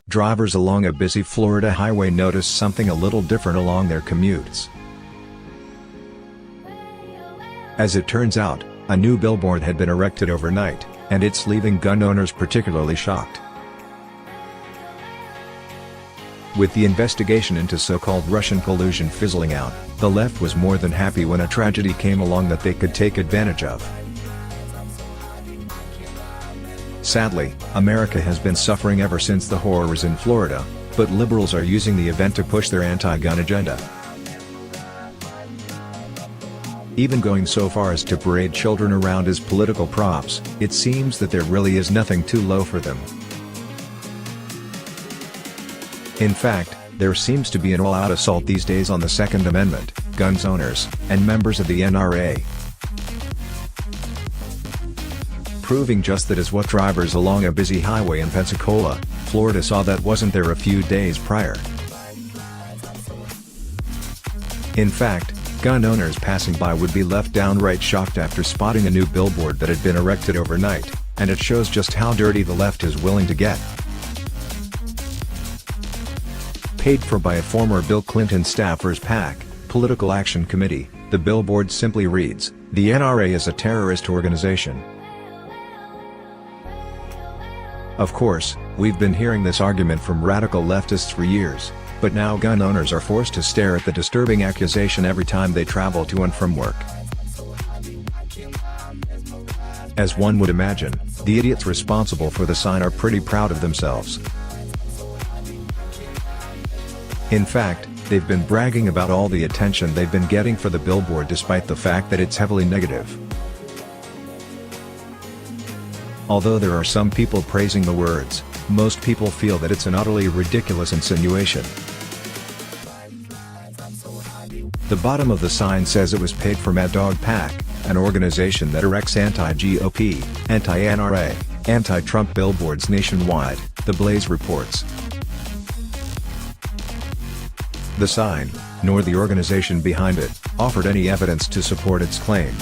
Drivers along a busy Florida highway noticed something a little different along their commutes. As it turns out, a new billboard had been erected overnight, and it's leaving gun owners particularly shocked. With the investigation into so-called Russian collusion fizzling out, the left was more than happy when a tragedy came along that they could take advantage of. Sadly, America has been suffering ever since the horrors in Florida, but liberals are using the event to push their anti-gun agenda. Even going so far as to parade children around as political props, it seems that there really is nothing too low for them. In fact, there seems to be an all-out assault these days on the Second Amendment, guns owners, and members of the NRA. Proving just that is what drivers along a busy highway in Pensacola, Florida saw that wasn't there a few days prior. In fact, gun owners passing by would be left downright shocked after spotting a new billboard that had been erected overnight, and it shows just how dirty the left is willing to get. Paid for by a former Bill Clinton staffer's PAC, Political Action Committee, the billboard simply reads, "The NRA is a terrorist organization." Of course, we've been hearing this argument from radical leftists for years, but now gun owners are forced to stare at the disturbing accusation every time they travel to and from work. As one would imagine, the idiots responsible for the sign are pretty proud of themselves. In fact, they've been bragging about all the attention they've been getting for the billboard despite the fact that it's heavily negative. Although there are some people praising the words, most people feel that it's an utterly ridiculous insinuation. The bottom of the sign says it was paid for Mad Dog PAC, an organization that erects anti-GOP, anti-NRA, anti-Trump billboards nationwide, the Blaze reports. The sign, nor the organization behind it, offered any evidence to support its claim.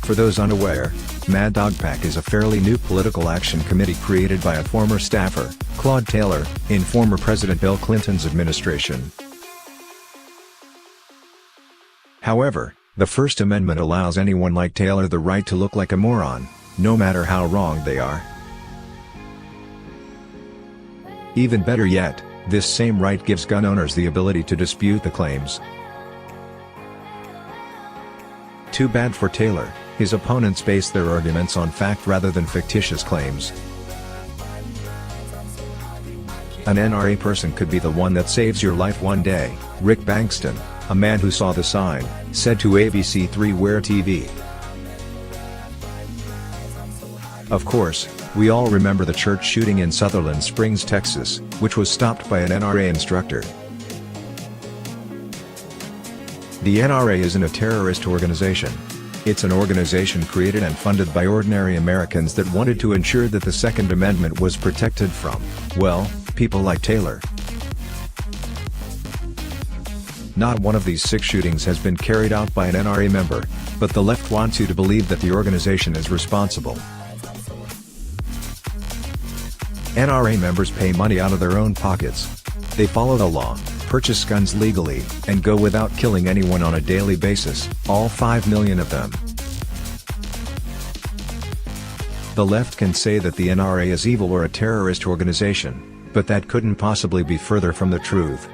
For those unaware, Mad Dog PAC is a fairly new political action committee created by a former staffer, Claude Taylor, in former President Bill Clinton's administration. However, the First Amendment allows anyone like Taylor the right to look like a moron, no matter how wrong they are. Even better yet, this same right gives gun owners the ability to dispute the claims. Too bad for Taylor, his opponents base their arguments on fact rather than fictitious claims. An NRA person could be the one that saves your life one day, Rick Bankston, a man who saw the sign, said to ABC3 Where TV. Of course, we all remember the church shooting in Sutherland Springs, Texas, which was stopped by an NRA instructor. The NRA isn't a terrorist organization. It's an organization created and funded by ordinary Americans that wanted to ensure that the Second Amendment was protected from, well, people like Taylor. Not one of these 6 shootings has been carried out by an NRA member, but the left wants you to believe that the organization is responsible. NRA members pay money out of their own pockets. They follow the law, purchase guns legally, and go without killing anyone on a daily basis, all 5 million of them. The left can say that the NRA is evil or a terrorist organization, but that couldn't possibly be further from the truth.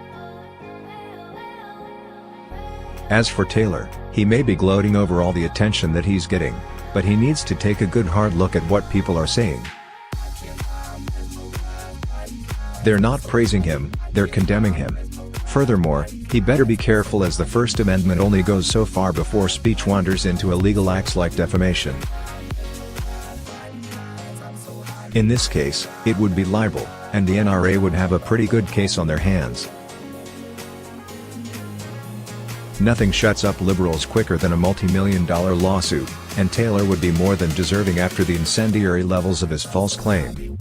As for Taylor, he may be gloating over all the attention that he's getting, but he needs to take a good hard look at what people are saying. They're not praising him, they're condemning him. Furthermore, he better be careful as the First Amendment only goes so far before speech wanders into illegal acts like defamation. In this case, it would be libel, and the NRA would have a pretty good case on their hands. Nothing shuts up liberals quicker than a multi-million-dollar lawsuit, and Taylor would be more than deserving after the incendiary levels of his false claim.